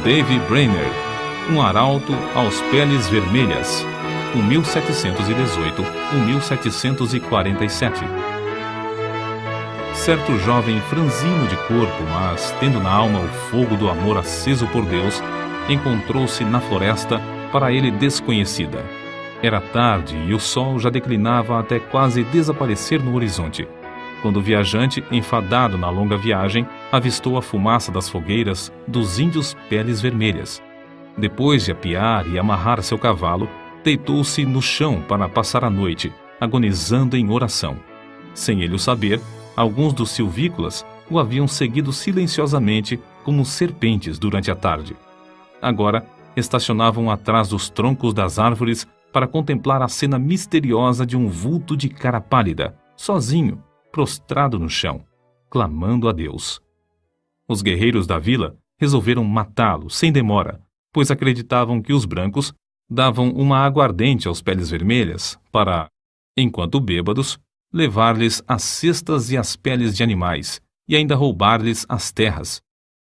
Davy Brainerd, um arauto aos peles vermelhas, 1718-1747. Certo jovem franzino de corpo, mas tendo na alma o fogo do amor aceso por Deus, encontrou-se na floresta para ele desconhecida. Era tarde e o sol já declinava até quase desaparecer no horizonte, quando o viajante, enfadado na longa viagem, avistou a fumaça das fogueiras dos índios peles vermelhas. Depois de apiar e amarrar seu cavalo, deitou-se no chão para passar a noite, agonizando em oração. Sem ele o saber, alguns dos silvícolas o haviam seguido silenciosamente como serpentes durante a tarde. Agora, estacionavam atrás dos troncos das árvores para contemplar a cena misteriosa de um vulto de cara pálida, sozinho, prostrado no chão, clamando a Deus. Os guerreiros da vila resolveram matá-lo sem demora, pois acreditavam que os brancos davam uma aguardente aos peles vermelhas para, enquanto bêbados, levar-lhes as cestas e as peles de animais e ainda roubar-lhes as terras.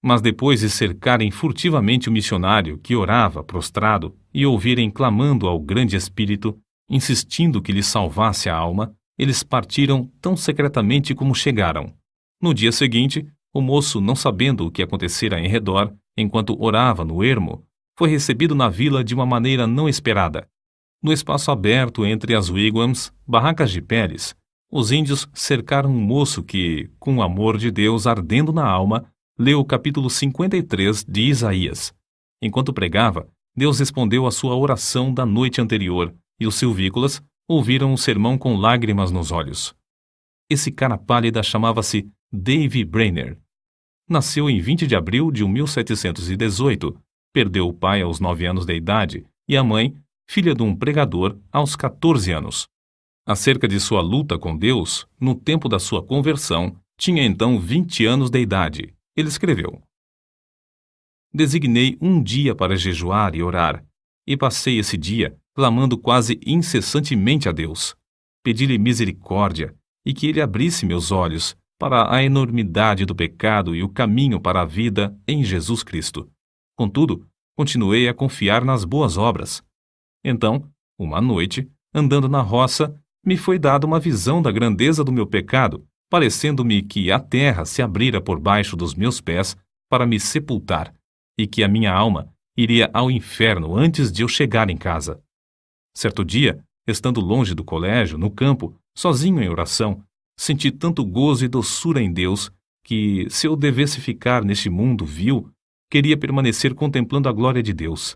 Mas depois de cercarem furtivamente o missionário que orava prostrado e ouvirem clamando ao grande Espírito, insistindo que lhe salvasse a alma, eles partiram tão secretamente como chegaram. No dia seguinte, o moço, não sabendo o que acontecera em redor, enquanto orava no ermo, foi recebido na vila de uma maneira não esperada. No espaço aberto entre as wigwams, barracas de peles, os índios cercaram um moço que, com o amor de Deus ardendo na alma, leu o capítulo 53 de Isaías. Enquanto pregava, Deus respondeu à sua oração da noite anterior, e os silvícolas ouviram o sermão com lágrimas nos olhos. Esse cara pálida chamava-se Davy Brainerd. Nasceu em 20 de abril de 1718, perdeu o pai aos 9 anos de idade e a mãe, filha de um pregador, aos 14 anos. Acerca de sua luta com Deus, no tempo da sua conversão, tinha então 20 anos de idade. Ele escreveu: Designei um dia para jejuar e orar, e passei esse dia clamando quase incessantemente a Deus. Pedi-lhe misericórdia e que ele abrisse meus olhos para a enormidade do pecado e o caminho para a vida em Jesus Cristo. Contudo, continuei a confiar nas boas obras. Então, uma noite, andando na roça, me foi dada uma visão da grandeza do meu pecado, parecendo-me que a terra se abrira por baixo dos meus pés para me sepultar, e que a minha alma iria ao inferno antes de eu chegar em casa. Certo dia, estando longe do colégio, no campo, sozinho em oração, senti tanto gozo e doçura em Deus que, se eu devesse ficar neste mundo vil, queria permanecer contemplando a glória de Deus.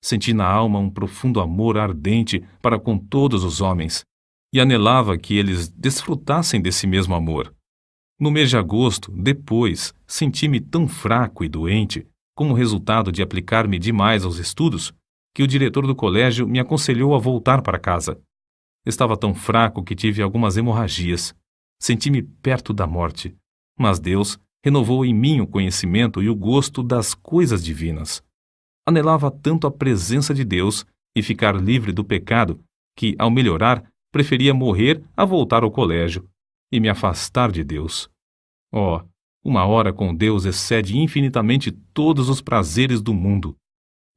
Senti na alma um profundo amor ardente para com todos os homens, e anelava que eles desfrutassem desse mesmo amor. No mês de agosto, depois, senti-me tão fraco e doente, como resultado de aplicar-me demais aos estudos, que o diretor do colégio me aconselhou a voltar para casa. Estava tão fraco que tive algumas hemorragias. Senti-me perto da morte, mas Deus renovou em mim o conhecimento e o gosto das coisas divinas. Anelava tanto a presença de Deus e ficar livre do pecado que, ao melhorar, preferia morrer a voltar ao colégio e me afastar de Deus. Oh, uma hora com Deus excede infinitamente todos os prazeres do mundo.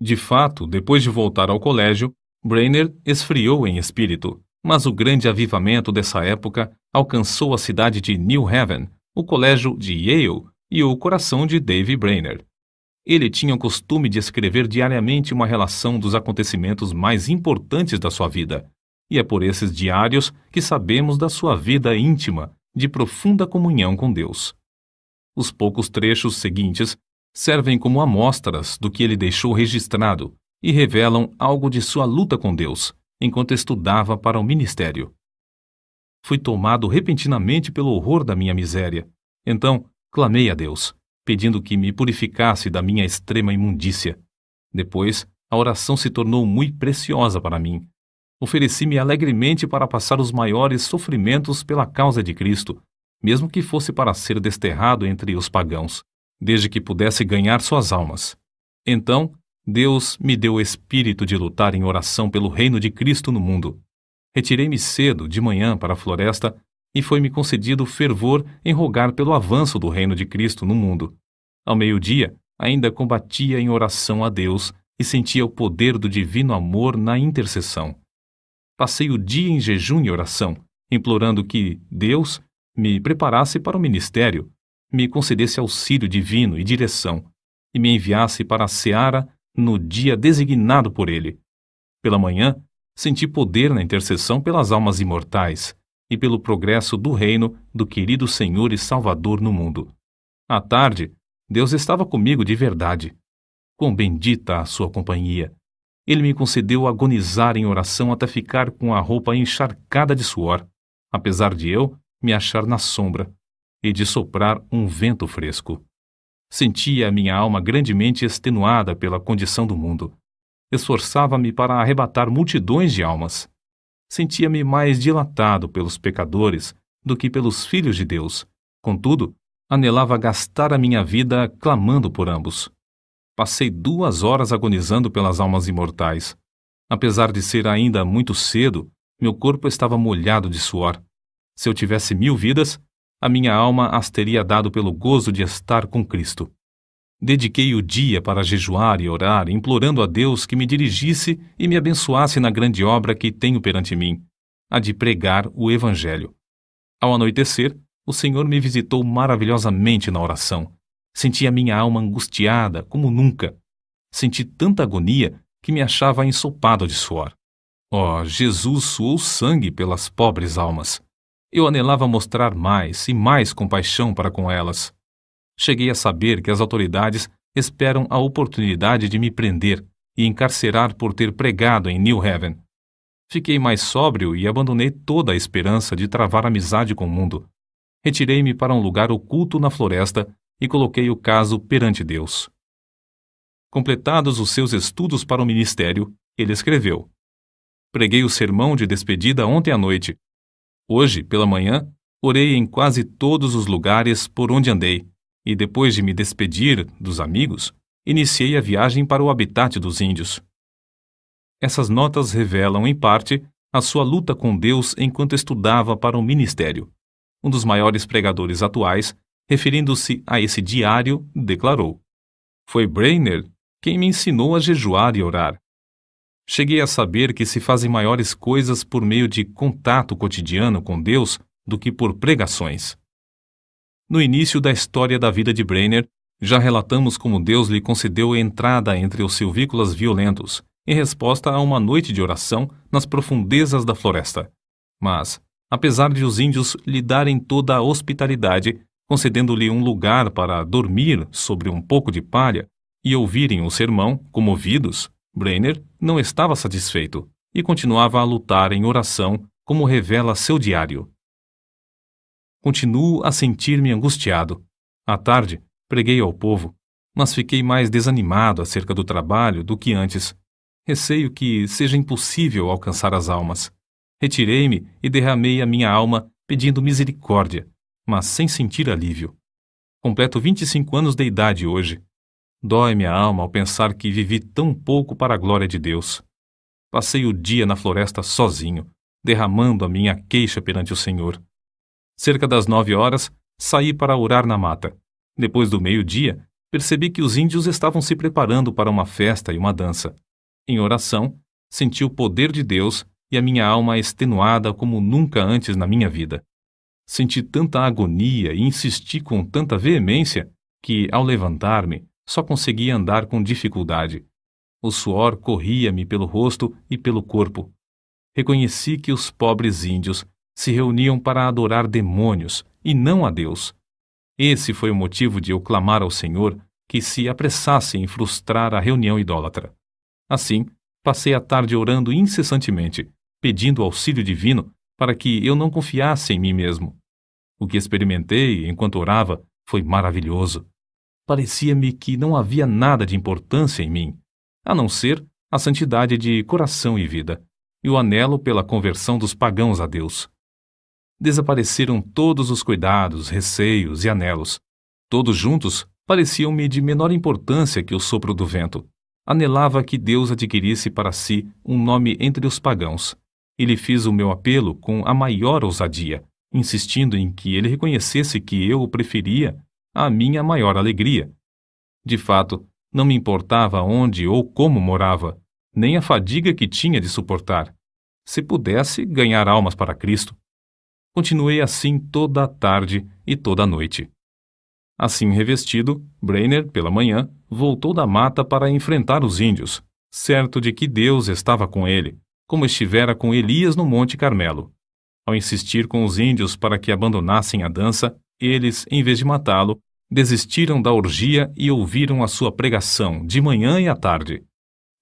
De fato, depois de voltar ao colégio, Brainerd esfriou em espírito, mas o grande avivamento dessa época alcançou a cidade de New Haven, o colégio de Yale e o coração de Davy Brainerd. Ele tinha o costume de escrever diariamente uma relação dos acontecimentos mais importantes da sua vida, e é por esses diários que sabemos da sua vida íntima, de profunda comunhão com Deus. Os poucos trechos seguintes servem como amostras do que ele deixou registrado e revelam algo de sua luta com Deus, enquanto estudava para o ministério. Fui tomado repentinamente pelo horror da minha miséria. Então, clamei a Deus, pedindo que me purificasse da minha extrema imundícia. Depois, a oração se tornou muito preciosa para mim. Ofereci-me alegremente para passar os maiores sofrimentos pela causa de Cristo, mesmo que fosse para ser desterrado entre os pagãos, desde que pudesse ganhar suas almas. Então, Deus me deu o espírito de lutar em oração pelo reino de Cristo no mundo. Retirei-me cedo, de manhã, para a floresta, e foi-me concedido fervor em rogar pelo avanço do reino de Cristo no mundo. Ao meio-dia, ainda combatia em oração a Deus e sentia o poder do divino amor na intercessão. Passei o dia em jejum e oração, implorando que Deus me preparasse para o ministério, me concedesse auxílio divino e direção, e me enviasse para a seara no dia designado por Ele. Pela manhã, senti poder na intercessão pelas almas imortais e pelo progresso do reino do querido Senhor e Salvador no mundo. À tarde, Deus estava comigo de verdade. Quão bendita a sua companhia! Ele me concedeu agonizar em oração até ficar com a roupa encharcada de suor, apesar de eu me achar na sombra e de soprar um vento fresco. Sentia a minha alma grandemente extenuada pela condição do mundo. Esforçava-me para arrebatar multidões de almas. Sentia-me mais dilatado pelos pecadores do que pelos filhos de Deus. Contudo, anelava gastar a minha vida clamando por ambos. Passei 2 horas agonizando pelas almas imortais. Apesar de ser ainda muito cedo, meu corpo estava molhado de suor. Se eu tivesse 1000 vidas, a minha alma as teria dado pelo gozo de estar com Cristo. Dediquei o dia para jejuar e orar, implorando a Deus que me dirigisse e me abençoasse na grande obra que tenho perante mim, a de pregar o Evangelho. Ao anoitecer, o Senhor me visitou maravilhosamente na oração. Senti a minha alma angustiada como nunca. Senti tanta agonia que me achava ensopado de suor. Oh, Jesus suou sangue pelas pobres almas. Eu anelava mostrar mais e mais compaixão para com elas. Cheguei a saber que as autoridades esperam a oportunidade de me prender e encarcerar por ter pregado em New Haven. Fiquei mais sóbrio e abandonei toda a esperança de travar amizade com o mundo. Retirei-me para um lugar oculto na floresta e coloquei o caso perante Deus. Completados os seus estudos para o ministério, ele escreveu: Preguei o sermão de despedida ontem à noite. Hoje, pela manhã, orei em quase todos os lugares por onde andei, e depois de me despedir dos amigos, iniciei a viagem para o habitat dos índios. Essas notas revelam, em parte, a sua luta com Deus enquanto estudava para o ministério. Um dos maiores pregadores atuais, referindo-se a esse diário, declarou: Foi Brainerd quem me ensinou a jejuar e orar. Cheguei a saber que se fazem maiores coisas por meio de contato cotidiano com Deus do que por pregações. No início da história da vida de Brainerd, já relatamos como Deus lhe concedeu entrada entre os silvícolas violentos, em resposta a uma noite de oração nas profundezas da floresta. Mas, apesar de os índios lhe darem toda a hospitalidade, concedendo-lhe um lugar para dormir sobre um pouco de palha e ouvirem o sermão, comovidos, Brainerd não estava satisfeito e continuava a lutar em oração, como revela seu diário. Continuo a sentir-me angustiado. À tarde, preguei ao povo, mas fiquei mais desanimado acerca do trabalho do que antes. Receio que seja impossível alcançar as almas. Retirei-me e derramei a minha alma pedindo misericórdia, mas sem sentir alívio. Completo 25 anos de idade hoje. Dói-me a alma ao pensar que vivi tão pouco para a glória de Deus. Passei o dia na floresta sozinho, derramando a minha queixa perante o Senhor. Cerca das 9 horas, saí para orar na mata. Depois do meio-dia, percebi que os índios estavam se preparando para uma festa e uma dança. Em oração, senti o poder de Deus e a minha alma extenuada como nunca antes na minha vida. Senti tanta agonia e insisti com tanta veemência que, ao levantar-me, só conseguia andar com dificuldade. O suor corria-me pelo rosto e pelo corpo. Reconheci que os pobres índios se reuniam para adorar demônios e não a Deus. Esse foi o motivo de eu clamar ao Senhor que se apressasse em frustrar a reunião idólatra. Assim, passei a tarde orando incessantemente, pedindo auxílio divino para que eu não confiasse em mim mesmo. O que experimentei enquanto orava foi maravilhoso. Parecia-me que não havia nada de importância em mim, a não ser a santidade de coração e vida, e o anelo pela conversão dos pagãos a Deus. Desapareceram todos os cuidados, receios e anelos. Todos juntos pareciam-me de menor importância que o sopro do vento. Anelava que Deus adquirisse para si um nome entre os pagãos, e lhe fiz o meu apelo com a maior ousadia, insistindo em que ele reconhecesse que eu o preferia à minha maior alegria. De fato, não me importava onde ou como morava, nem a fadiga que tinha de suportar. Se pudesse ganhar almas para Cristo. Continuei assim toda a tarde e toda a noite. Assim revestido, Brainerd, pela manhã, voltou da mata para enfrentar os índios, certo de que Deus estava com ele, como estivera com Elias no Monte Carmelo. Ao insistir com os índios para que abandonassem a dança, eles, em vez de matá-lo, desistiram da orgia e ouviram a sua pregação de manhã e à tarde.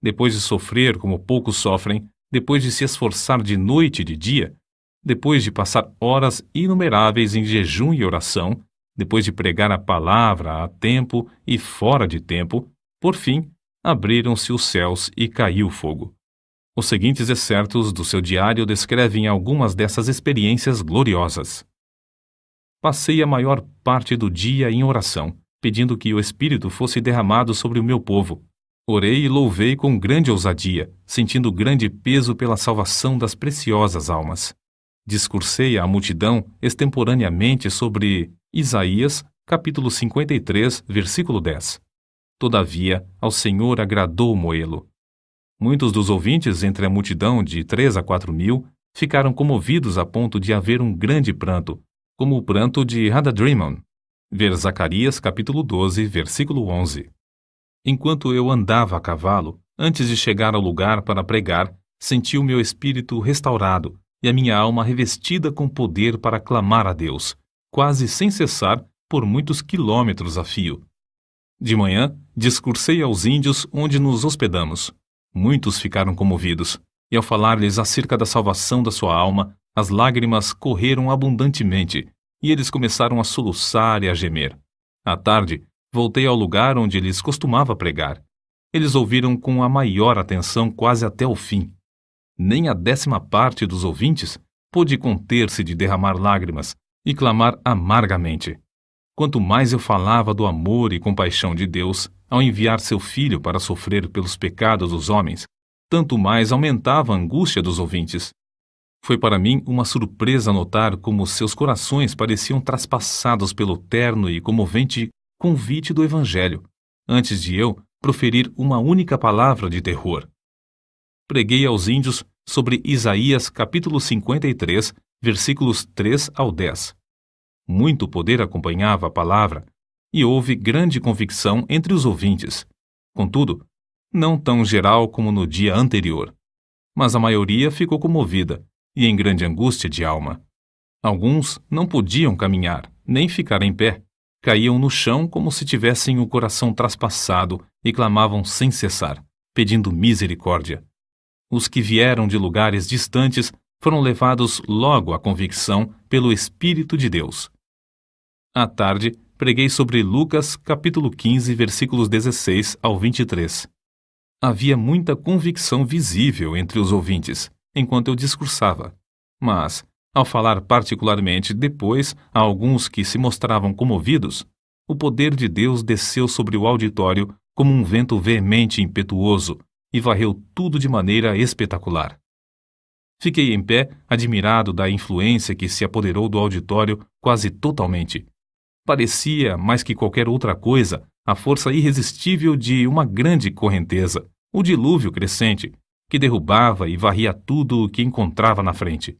Depois de sofrer como poucos sofrem, depois de se esforçar de noite e de dia, depois de passar horas inumeráveis em jejum e oração, depois de pregar a palavra a tempo e fora de tempo, por fim, abriram-se os céus e caiu fogo. Os seguintes excertos do seu diário descrevem algumas dessas experiências gloriosas. Passei a maior parte do dia em oração, pedindo que o Espírito fosse derramado sobre o meu povo. Orei e louvei com grande ousadia, sentindo grande peso pela salvação das preciosas almas. Discursei à multidão extemporaneamente sobre Isaías, capítulo 53, versículo 10. Todavia, ao Senhor agradou Moê-lo. Muitos dos ouvintes entre a multidão de 3 a 4 mil ficaram comovidos a ponto de haver um grande pranto, como o pranto de Hadadrimon. Ver Zacarias, capítulo 12, versículo 11. Enquanto eu andava a cavalo, antes de chegar ao lugar para pregar, senti o meu espírito restaurado e a minha alma revestida com poder para clamar a Deus, quase sem cessar, por muitos quilômetros a fio. De manhã, discursei aos índios onde nos hospedamos. Muitos ficaram comovidos, e ao falar-lhes acerca da salvação da sua alma, as lágrimas correram abundantemente, e eles começaram a soluçar e a gemer. À tarde, voltei ao lugar onde eles costumava pregar. Eles ouviram com a maior atenção quase até o fim. Nem a 10ª parte dos ouvintes pôde conter-se de derramar lágrimas e clamar amargamente. Quanto mais eu falava do amor e compaixão de Deus ao enviar seu Filho para sofrer pelos pecados dos homens, tanto mais aumentava a angústia dos ouvintes. Foi para mim uma surpresa notar como seus corações pareciam traspassados pelo terno e comovente convite do Evangelho, antes de eu proferir uma única palavra de terror. Preguei aos índios sobre Isaías capítulo 53, versículos 3 ao 10. Muito poder acompanhava a palavra, e houve grande convicção entre os ouvintes. Contudo, não tão geral como no dia anterior. Mas a maioria ficou comovida e em grande angústia de alma. Alguns não podiam caminhar, nem ficar em pé. Caíam no chão como se tivessem o coração traspassado e clamavam sem cessar, pedindo misericórdia. Os que vieram de lugares distantes foram levados logo à convicção pelo Espírito de Deus. À tarde, preguei sobre Lucas, capítulo 15, versículos 16 ao 23. Havia muita convicção visível entre os ouvintes, enquanto eu discursava. Mas, ao falar particularmente depois a alguns que se mostravam comovidos, o poder de Deus desceu sobre o auditório como um vento veemente e impetuoso e varreu tudo de maneira espetacular. Fiquei em pé, admirado da influência que se apoderou do auditório quase totalmente. Parecia, mais que qualquer outra coisa, a força irresistível de uma grande correnteza, o dilúvio crescente, que derrubava e varria tudo o que encontrava na frente.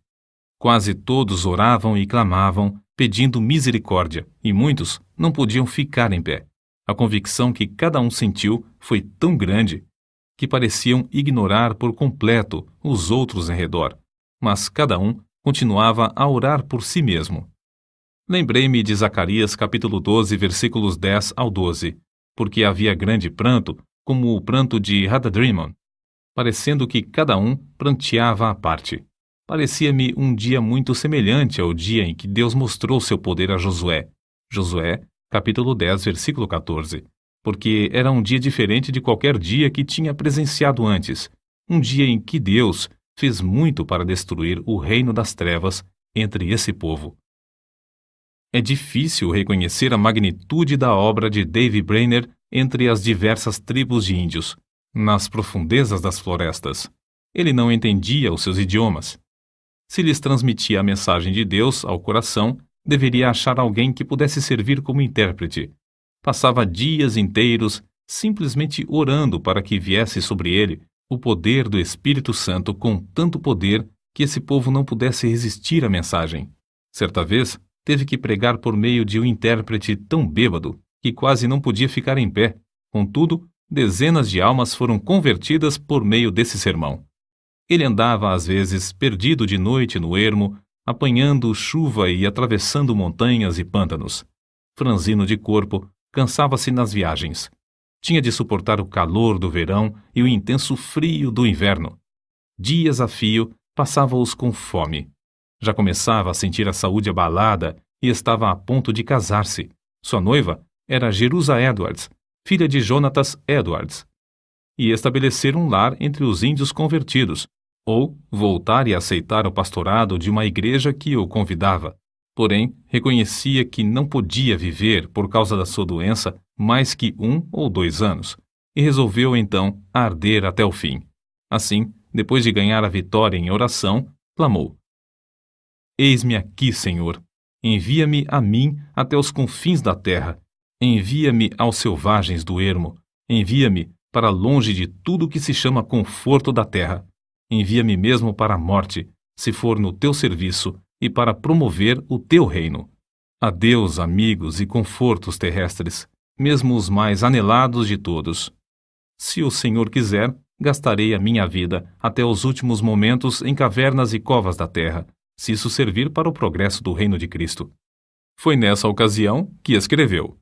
Quase todos oravam e clamavam, pedindo misericórdia, e muitos não podiam ficar em pé. A convicção que cada um sentiu foi tão grande que pareciam ignorar por completo os outros em redor, mas cada um continuava a orar por si mesmo. Lembrei-me de Zacarias capítulo 12, versículos 10 ao 12, porque havia grande pranto, como o pranto de Hadadrimon, parecendo que cada um pranteava à parte. Parecia-me um dia muito semelhante ao dia em que Deus mostrou seu poder a Josué. Josué, capítulo 10, versículo 14. Porque era um dia diferente de qualquer dia que tinha presenciado antes, um dia em que Deus fez muito para destruir o reino das trevas entre esse povo. É difícil reconhecer a magnitude da obra de Davy Brainerd entre as diversas tribos de índios, nas profundezas das florestas. Ele não entendia os seus idiomas. Se lhes transmitia a mensagem de Deus ao coração, deveria achar alguém que pudesse servir como intérprete. Passava dias inteiros simplesmente orando para que viesse sobre ele o poder do Espírito Santo com tanto poder que esse povo não pudesse resistir à mensagem. Certa vez, teve que pregar por meio de um intérprete tão bêbado que quase não podia ficar em pé. Contudo, dezenas de almas foram convertidas por meio desse sermão. Ele andava, às vezes, perdido de noite no ermo, apanhando chuva e atravessando montanhas e pântanos. Franzino de corpo, cansava-se nas viagens. Tinha de suportar o calor do verão e o intenso frio do inverno. Dias a fio, passava-os com fome. Já começava a sentir a saúde abalada e estava a ponto de casar-se. Sua noiva era Jerusa Edwards, filha de Jonatas Edwards, e estabelecer um lar entre os índios convertidos, ou voltar e aceitar o pastorado de uma igreja que o convidava. Porém, reconhecia que não podia viver por causa da sua doença mais que 1 ou 2 anos, e resolveu então arder até o fim. Assim, depois de ganhar a vitória em oração, clamou: Eis-me aqui, Senhor. Envia-me a mim até os confins da terra. Envia-me aos selvagens do ermo. Envia-me para longe de tudo que se chama conforto da terra. Envia-me mesmo para a morte, se for no teu serviço, e para promover o teu reino. Adeus, amigos e confortos terrestres, mesmo os mais anelados de todos. Se o Senhor quiser, gastarei a minha vida até os últimos momentos em cavernas e covas da terra, se isso servir para o progresso do reino de Cristo. Foi nessa ocasião que escreveu: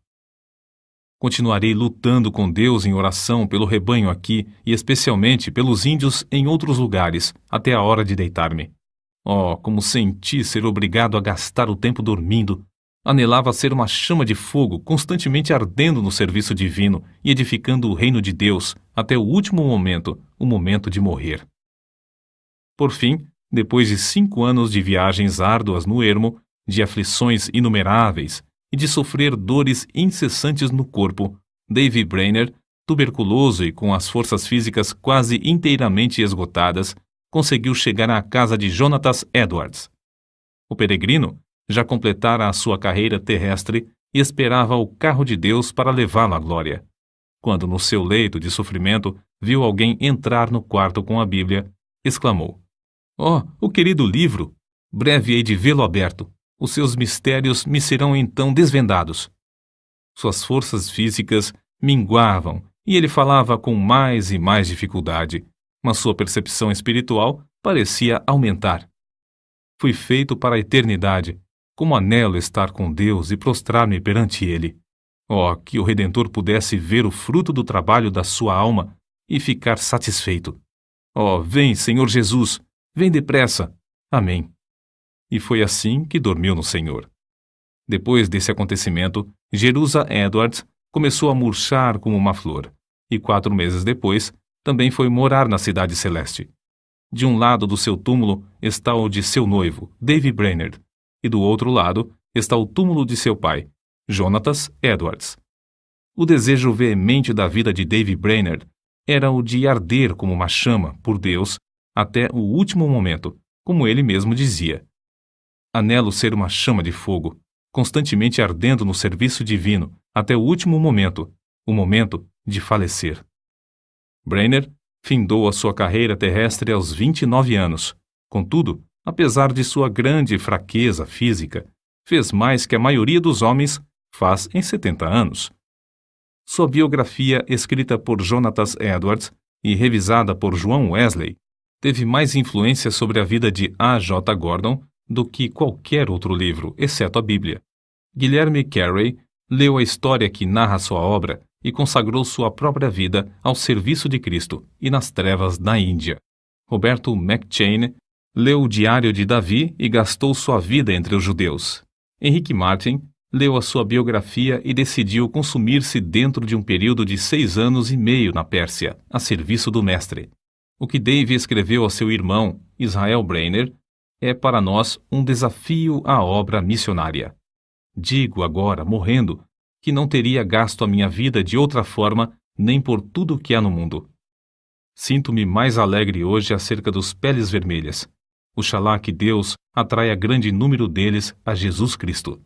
Continuarei lutando com Deus em oração pelo rebanho aqui e especialmente pelos índios em outros lugares, até a hora de deitar-me. Oh, como senti ser obrigado a gastar o tempo dormindo! Anelava ser uma chama de fogo constantemente ardendo no serviço divino e edificando o reino de Deus até o último momento, o momento de morrer. Por fim, depois de 5 anos de viagens árduas no ermo, de aflições inumeráveis e de sofrer dores incessantes no corpo, Davy Brainerd, tuberculoso e com as forças físicas quase inteiramente esgotadas, conseguiu chegar à casa de Jonatas Edwards. O peregrino já completara a sua carreira terrestre e esperava o carro de Deus para levá-lo à glória. Quando, no seu leito de sofrimento, viu alguém entrar no quarto com a Bíblia, exclamou: Oh, o querido livro! Breve hei de vê-lo aberto. Os seus mistérios me serão então desvendados. Suas forças físicas minguavam e ele falava com mais e mais dificuldade, mas sua percepção espiritual parecia aumentar. Fui feito para a eternidade. Como anelo estar com Deus e prostrar-me perante Ele. Oh, que o Redentor pudesse ver o fruto do trabalho da sua alma e ficar satisfeito. Oh, vem, Senhor Jesus, vem depressa. Amém. E foi assim que dormiu no Senhor. Depois desse acontecimento, Jerusa Edwards começou a murchar como uma flor, e 4 meses depois, também foi morar na Cidade Celeste. De um lado do seu túmulo está o de seu noivo, Davy Brainerd, e do outro lado está o túmulo de seu pai, Jonatas Edwards. O desejo veemente da vida de Davy Brainerd era o de arder como uma chama por Deus até o último momento, como ele mesmo dizia. Anelo ser uma chama de fogo, constantemente ardendo no serviço divino até o último momento, o momento de falecer. Brainerd findou a sua carreira terrestre aos 29 anos. Contudo, apesar de sua grande fraqueza física, fez mais que a maioria dos homens faz em 70 anos. Sua biografia, escrita por Jonatas Edwards e revisada por João Wesley, teve mais influência sobre a vida de A. J. Gordon do que qualquer outro livro, exceto a Bíblia. Guilherme Carey leu a história que narra sua obra e consagrou sua própria vida ao serviço de Cristo e nas trevas na Índia. Roberto McCheyne leu o Diário de Davi e gastou sua vida entre os judeus. Henrique Martin leu a sua biografia e decidiu consumir-se dentro de um período de 6 anos e meio na Pérsia, a serviço do Mestre. O que Davy escreveu a seu irmão, Israel Brainerd, é para nós um desafio à obra missionária. Digo agora, morrendo, que não teria gasto a minha vida de outra forma nem por tudo o que há no mundo. Sinto-me mais alegre hoje acerca dos peles vermelhas. Oxalá que Deus atraia grande número deles a Jesus Cristo.